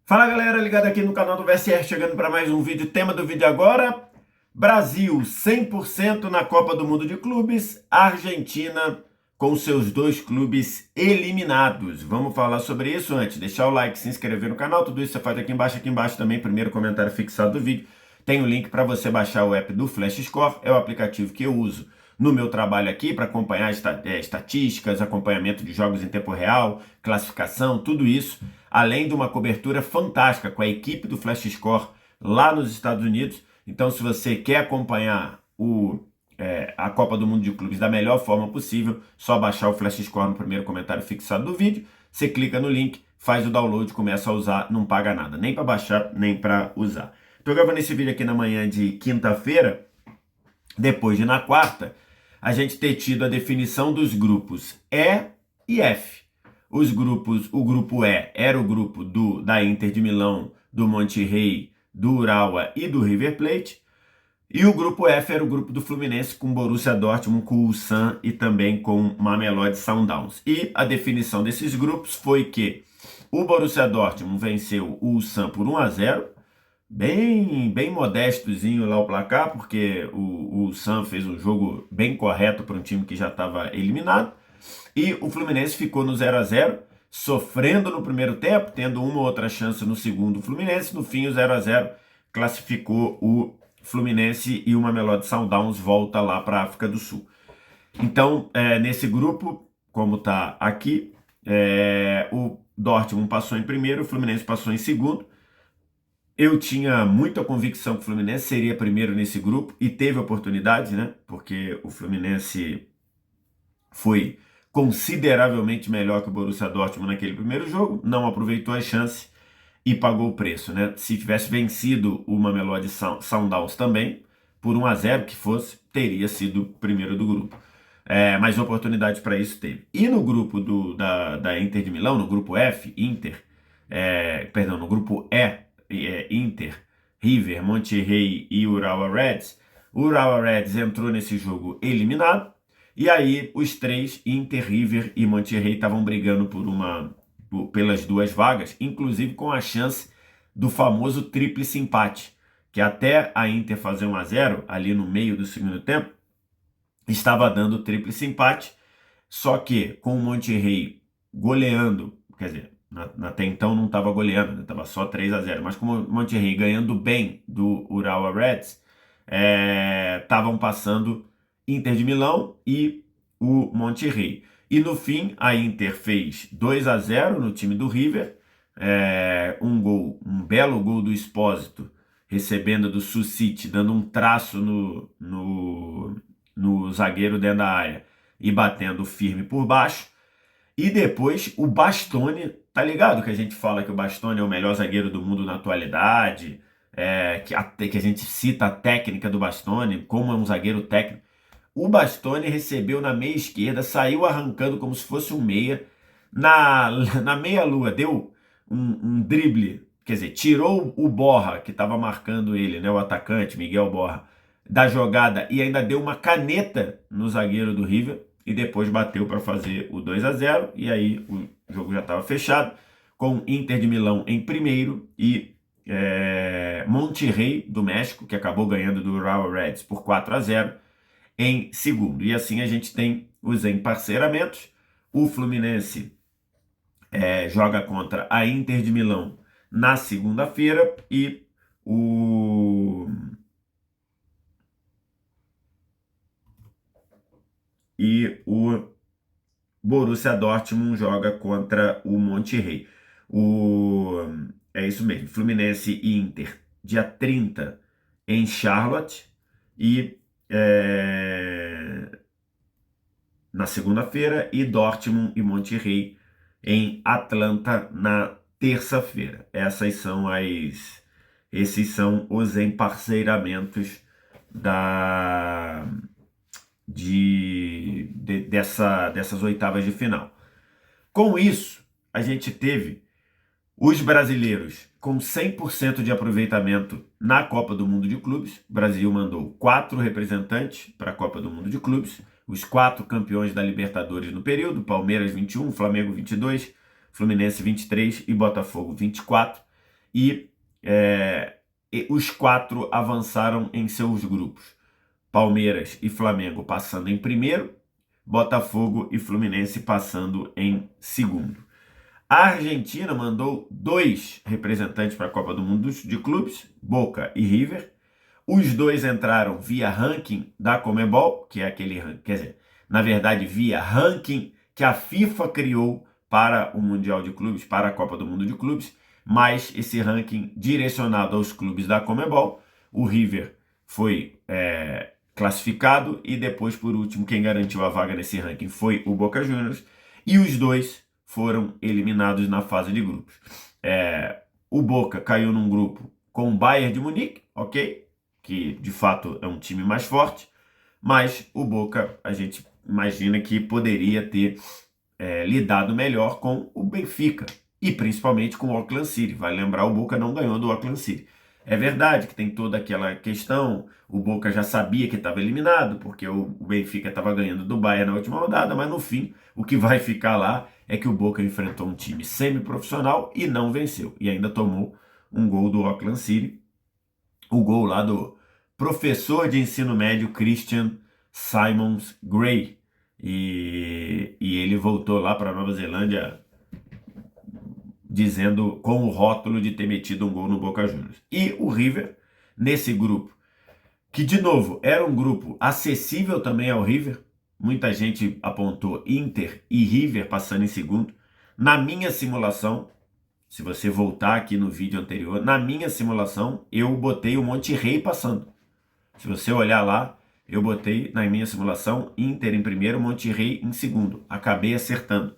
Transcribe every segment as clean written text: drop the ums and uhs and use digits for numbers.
Fala galera, ligado aqui no canal do VSR, chegando para mais um vídeo. Tema do vídeo agora: Brasil 100% na Copa do Mundo de Clubes, Argentina com seus dois clubes eliminados. Vamos falar sobre isso antes. Deixar o like, se inscrever no canal, tudo isso você faz aqui embaixo também, primeiro comentário fixado do vídeo. Tem o link para você baixar o app do Flash Score, é o aplicativo que eu uso no meu trabalho aqui para acompanhar estatísticas, acompanhamento de jogos em tempo real, classificação, tudo isso, além de uma cobertura fantástica com a equipe do Flash Score lá nos Estados Unidos. Então, se você quer acompanhar a Copa do Mundo de Clubes da melhor forma possível, só baixar o Flash Score no primeiro comentário fixado do vídeo, você clica no link, faz o download, começa a usar, não paga nada, nem para baixar, nem para usar. Estou gravando esse vídeo aqui na manhã de quinta-feira, depois de na quarta, a gente ter tido a definição dos grupos E e F. O grupo E era o grupo da Inter de Milão, do Monterrey, do Urawa e do River Plate. E o grupo F era o grupo do Fluminense com Borussia Dortmund, com o Ulsan e também com Mamelodi Sundowns. E a definição desses grupos foi que o Borussia Dortmund venceu o Ulsan por 1-0, bem modestozinho lá o placar, porque o Sam fez um jogo bem correto para um time que já estava eliminado. E o Fluminense ficou no 0-0, sofrendo no primeiro tempo, tendo uma ou outra chance no segundo Fluminense. No fim, o 0-0 classificou o Fluminense e o Mamelodi Sundowns volta lá para a África do Sul. Então, nesse grupo, como está aqui, o Dortmund passou em primeiro, o Fluminense passou em segundo. Eu tinha muita convicção que o Fluminense seria primeiro nesse grupo e teve oportunidades, né? Porque o Fluminense foi consideravelmente melhor que o Borussia Dortmund naquele primeiro jogo, não aproveitou a chance e pagou o preço, né? Se tivesse vencido o Mamelodi Sundowns também, por 1-0 que fosse, teria sido primeiro do grupo. Mas oportunidade para isso teve. E no grupo da Inter de Milão, no grupo F, no grupo Inter, River, Monterrey e Urawa Reds. O Urawa Reds entrou nesse jogo eliminado, e aí os três, Inter, River e Monterrey, estavam brigando pelas duas vagas, inclusive com a chance do famoso tríplice empate, que até a Inter fazer 1-0, ali no meio do segundo tempo, estava dando tríplice empate, só que com o Monterrey goleando, quer dizer, até então não estava goleando, estava só 3-0, mas com o Monterrey ganhando bem do Urawa Reds, estavam passando Inter de Milão e o Monterrey. E no fim, a Inter fez 2-0 no time do River, um belo gol do Expósito, recebendo do Sucite, dando um traço no zagueiro dentro da área e batendo firme por baixo. E depois o Bastoni, tá ligado que a gente fala que o Bastoni é o melhor zagueiro do mundo na atualidade, que a gente cita a técnica do Bastoni, como é um zagueiro técnico. O Bastoni recebeu na meia esquerda, saiu arrancando como se fosse um meia, na meia-lua, deu um drible, quer dizer, tirou o Borja, que estava marcando ele, né, o atacante, Miguel Borja, da jogada e ainda deu uma caneta no zagueiro do River, e depois bateu para fazer o 2-0, e aí o jogo já estava fechado, com Inter de Milão em primeiro e Monterrey do México, que acabou ganhando do Urawa Reds por 4-0, em segundo. E assim a gente tem os emparceramentos. O Fluminense joga contra a Inter de Milão na segunda-feira e o Borussia Dortmund joga contra o Monterrey. É isso mesmo, Fluminense e Inter, dia 30 em Charlotte, e na segunda-feira, e Dortmund e Monterrey em Atlanta na terça-feira. Esses são os emparceiramentos dessas oitavas de final. Com isso, a gente teve os brasileiros com 100% de aproveitamento na Copa do Mundo de Clubes. O Brasil mandou 4 representantes para a Copa do Mundo de Clubes, os 4 campeões da Libertadores no período: Palmeiras 21, Flamengo 22, Fluminense 23 e Botafogo 24. e, e os 4 avançaram em seus grupos. Palmeiras e Flamengo passando em primeiro, Botafogo e Fluminense passando em segundo. A Argentina mandou 2 representantes para a Copa do Mundo de clubes, Boca e River. Os 2 entraram via ranking da Conmebol, que é aquele ranking, quer dizer, na verdade, via ranking que a FIFA criou para o Mundial de Clubes, para a Copa do Mundo de Clubes, mas esse ranking direcionado aos clubes da Conmebol. O River foi classificado e depois, por último, quem garantiu a vaga nesse ranking foi o Boca Juniors, e os 2 foram eliminados na fase de grupos. O Boca caiu num grupo com o Bayern de Munique, ok? Que de fato é um time mais forte, mas o Boca, a gente imagina que poderia ter lidado melhor com o Benfica, e principalmente com o Auckland City. Vai lembrar, o Boca não ganhou do Auckland City. É verdade que tem toda aquela questão, o Boca já sabia que estava eliminado, porque o Benfica estava ganhando do Bayern na última rodada, mas no fim, o que vai ficar lá é que o Boca enfrentou um time semi-profissional e não venceu, e ainda tomou um gol do Auckland City, o gol lá do professor de ensino médio Christian Simons Gray, e ele voltou lá para a Nova Zelândia dizendo, com o rótulo de ter metido um gol no Boca Juniors. E o River, nesse grupo, que de novo era um grupo acessível também ao River, muita gente apontou Inter e River passando em segundo. Na minha simulação, se você voltar aqui no vídeo anterior, na minha simulação eu botei o Monterrey passando. Se você olhar lá, eu botei na minha simulação Inter em primeiro, Monterrey em segundo. Acabei acertando.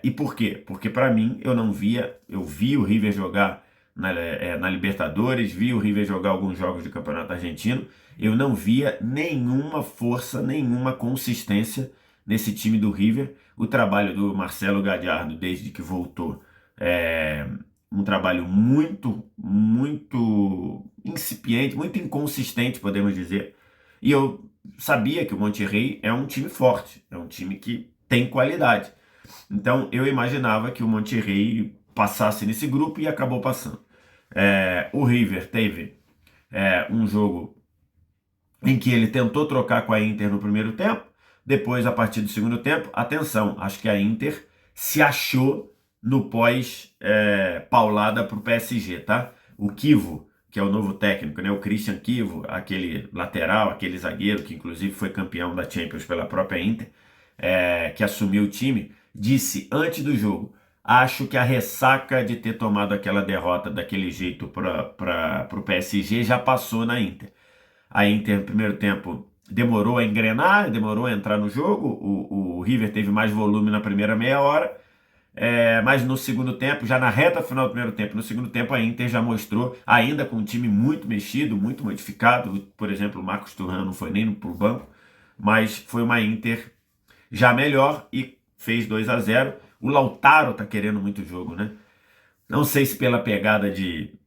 E por quê? Porque para mim eu vi o River jogar na Libertadores, vi o River jogar alguns jogos de campeonato argentino, eu não via nenhuma força, nenhuma consistência nesse time do River. O trabalho do Marcelo Gallardo, desde que voltou, um trabalho muito, muito incipiente, muito inconsistente, podemos dizer. E eu sabia que o Monterrey é um time forte, é um time que tem qualidade. Então eu imaginava que o Monterrey passasse nesse grupo e acabou passando. O River teve um jogo em que ele tentou trocar com a Inter no primeiro tempo, depois, a partir do segundo tempo, atenção, acho que a Inter se achou no pós-paulada para o PSG, tá? O Chivo, que é o novo técnico, né? O Christian Chivo, aquele lateral, aquele zagueiro que inclusive foi campeão da Champions pela própria Inter, que assumiu o time, disse antes do jogo: acho que a ressaca de ter tomado aquela derrota daquele jeito para o PSG já passou na Inter. A Inter, no primeiro tempo, demorou a engrenar, demorou a entrar no jogo. O River teve mais volume na primeira meia hora, mas no segundo tempo, já na reta final do primeiro tempo, no segundo tempo a Inter já mostrou, ainda com um time muito mexido, muito modificado. Por exemplo, o Marcos Thuram não foi nem pro banco, mas foi uma Inter já melhor e fez 2-0. O Lautaro tá querendo muito o jogo, né? Não sei se pela pegada de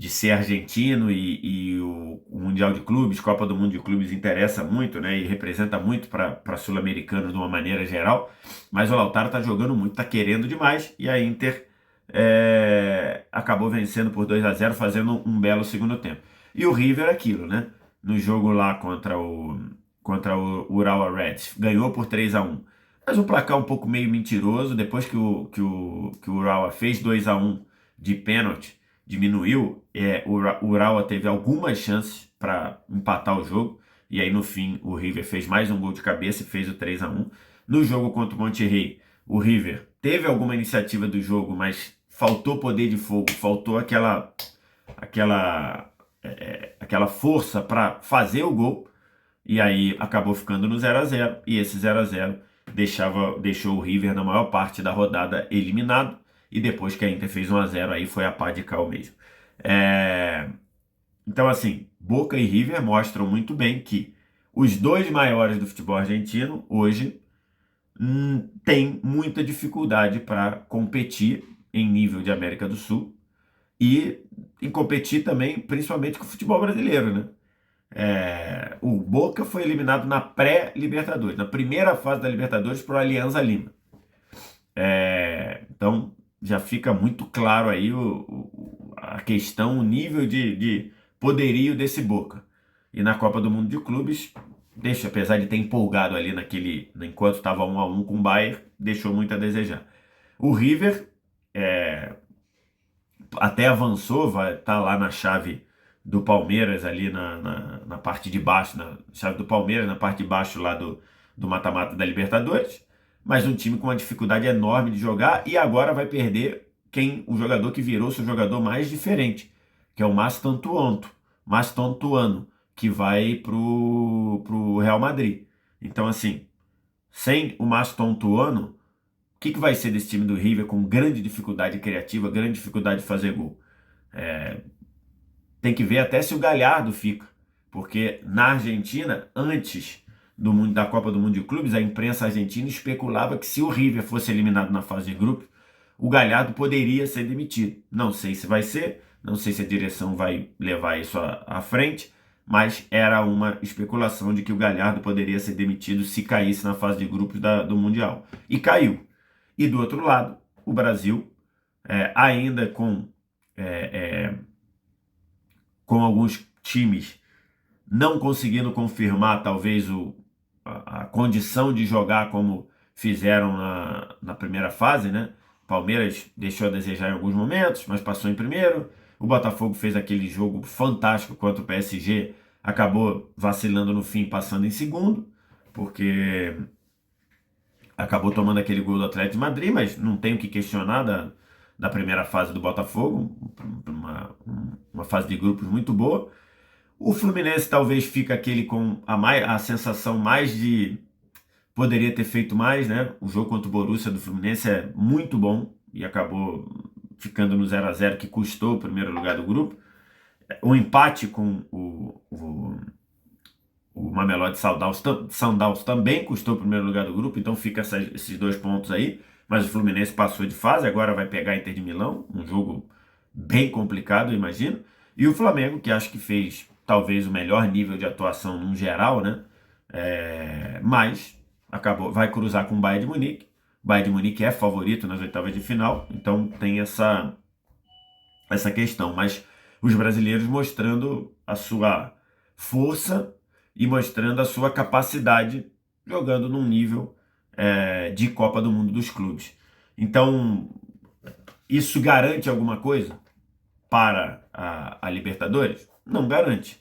ser argentino e o Mundial de Clubes, Copa do Mundo de Clubes interessa muito, né? E representa muito para sul-americanos de uma maneira geral. Mas o Lautaro tá jogando muito, tá querendo demais, e a Inter acabou vencendo por 2-0, fazendo um belo segundo tempo. E o River aquilo, né? No jogo lá contra o Urawa Reds, ganhou por 3-1. Mas um placar um pouco meio mentiroso, depois que o Urawa fez 2-1 de pênalti, diminuiu, o Urawa teve algumas chances para empatar o jogo, e aí no fim o River fez mais um gol de cabeça e fez o 3-1. No jogo contra o Monterrey, o River teve alguma iniciativa do jogo, mas faltou poder de fogo, faltou aquela força para fazer o gol, e aí acabou ficando no 0-0, e esse 0-0 deixou o River na maior parte da rodada eliminado, e depois que a Inter fez 1-0, aí foi a pá de cal mesmo. Então, assim, Boca e River mostram muito bem que os dois maiores do futebol argentino hoje têm muita dificuldade para competir em nível de América do Sul e em competir também, principalmente com o futebol brasileiro, né? O Boca foi eliminado na pré-Libertadores, na primeira fase da Libertadores, para o Alianza Lima. Então já fica muito claro aí a questão, o nível de poderio desse Boca. E na Copa do Mundo de Clubes, apesar de ter empolgado ali enquanto estava 1-1 com o Bayern, deixou muito a desejar. O River até avançou, vai estar lá na chave do Palmeiras, ali na parte de baixo, na chave do Palmeiras, na parte de baixo lá do mata-mata da Libertadores, mas um time com uma dificuldade enorme de jogar e agora vai perder o jogador que virou seu jogador mais diferente, que é o Mastontuano, que vai pro Real Madrid. Então, assim, sem o Mastontuano, o que vai ser desse time do River com grande dificuldade criativa, grande dificuldade de fazer gol? Tem que ver até se o Galhardo fica, porque na Argentina, antes da Copa do Mundo de Clubes, a imprensa argentina especulava que se o River fosse eliminado na fase de grupos, o Galhardo poderia ser demitido. Não sei se vai ser, não sei se a direção vai levar isso à frente, mas era uma especulação de que o Galhardo poderia ser demitido se caísse na fase de grupos do Mundial. E caiu. E do outro lado, o Brasil, ainda com alguns times não conseguindo confirmar talvez a condição de jogar como fizeram na primeira fase, né? Palmeiras deixou a desejar em alguns momentos, mas passou em primeiro. O Botafogo fez aquele jogo fantástico contra o PSG, acabou vacilando no fim, passando em segundo, porque acabou tomando aquele gol do Atlético de Madrid, mas não tem o que questionar da primeira fase do Botafogo, uma fase de grupos muito boa. O Fluminense talvez fique aquele com a sensação mais de poderia ter feito mais, né? O jogo contra o Borussia do Fluminense é muito bom e acabou ficando no 0-0, que custou o primeiro lugar do grupo. O empate com o Mamelodi Sundowns também custou o primeiro lugar do grupo, então fica esses 2 pontos aí. Mas o Fluminense passou de fase, agora vai pegar a Inter de Milão, um jogo bem complicado, eu imagino. E o Flamengo, que acho que fez talvez o melhor nível de atuação num geral, né? Mas vai cruzar com o Bayern de Munique. O Bayern de Munique é favorito nas oitavas de final, então tem essa questão. Mas os brasileiros mostrando a sua força e mostrando a sua capacidade jogando num nível de Copa do Mundo dos Clubes. Então, isso garante alguma coisa para a Libertadores? Não garante,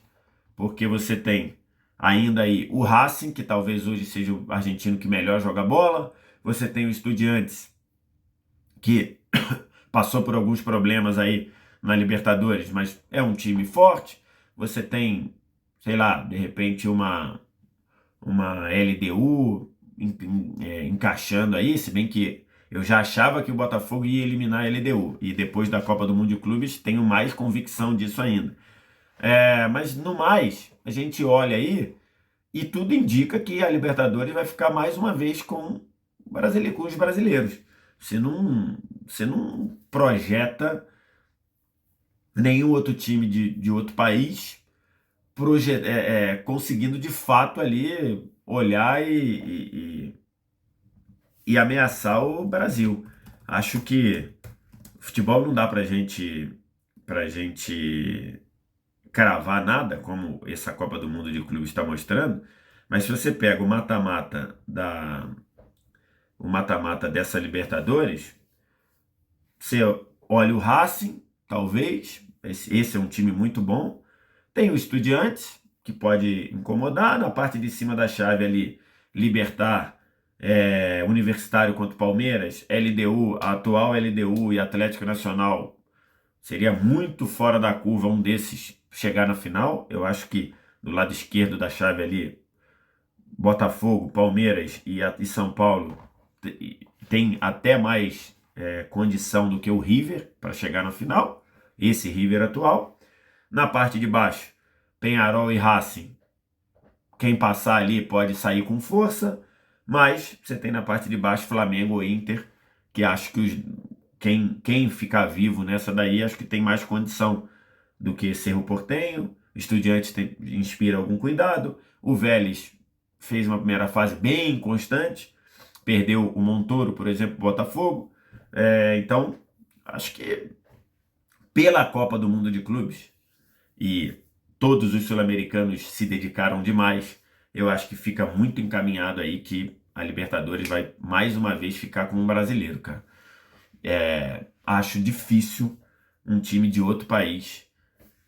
porque você tem ainda aí o Racing, que talvez hoje seja o argentino que melhor joga bola, você tem o Estudiantes, que passou por alguns problemas aí na Libertadores, mas é um time forte, você tem, sei lá, de repente uma LDU encaixando aí, se bem que eu já achava que o Botafogo ia eliminar a LDU, e depois da Copa do Mundo de Clubes tenho mais convicção disso ainda. Mas no mais, a gente olha aí e tudo indica que a Libertadores vai ficar mais uma vez com os brasileiros. Você não projeta nenhum outro time de outro país conseguindo de fato ali olhar e ameaçar o Brasil. Acho que futebol não dá pra gente cravar nada, como essa Copa do Mundo de Clubes está mostrando, mas se você pega o mata-mata dessa Libertadores, você olha o Racing, talvez, esse é um time muito bom, tem o Estudiantes, que pode incomodar, na parte de cima da chave ali, Libertad, Universitário contra o Palmeiras, LDU, a atual LDU e Atlético Nacional, seria muito fora da curva um desses chegar na final. Eu acho que do lado esquerdo da chave ali, Botafogo, Palmeiras e São Paulo tem até mais condição do que o River para chegar na final, esse River atual. Na parte de baixo, Peñarol e Racing, quem passar ali pode sair com força, mas você tem na parte de baixo Flamengo ou Inter, que acho que quem ficar vivo nessa daí, acho que tem mais condição do que Cerro Porteño. Estudiantes inspira algum cuidado. O Vélez fez uma primeira fase bem constante, perdeu o Montoro, por exemplo, o Botafogo. Então, acho que pela Copa do Mundo de Clubes, e todos os sul-americanos se dedicaram demais, eu acho que fica muito encaminhado aí que a Libertadores vai mais uma vez ficar com um brasileiro, cara. Acho difícil um time de outro país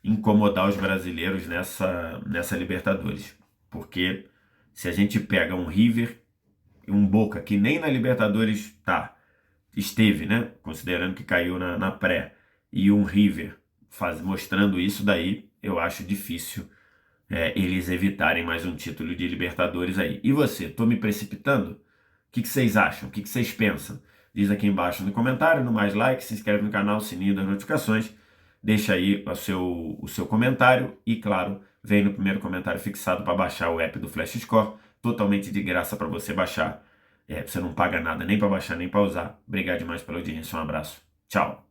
incomodar os brasileiros nessa Libertadores. Porque se a gente pega um River e um Boca, que nem na Libertadores esteve, né? Considerando que caiu na pré, e um River mostrando isso daí, eu acho difícil eles evitarem mais um título de Libertadores aí. E você, tô me precipitando? O que vocês acham? O que vocês pensam? Diz aqui embaixo no comentário, no mais like, se inscreve no canal, sininho das notificações, deixa aí o seu comentário e, claro, vem no primeiro comentário fixado para baixar o app do Flash Score, totalmente de graça para você baixar. Você não paga nada nem para baixar nem para usar. Obrigado demais pela audiência, um abraço. Tchau.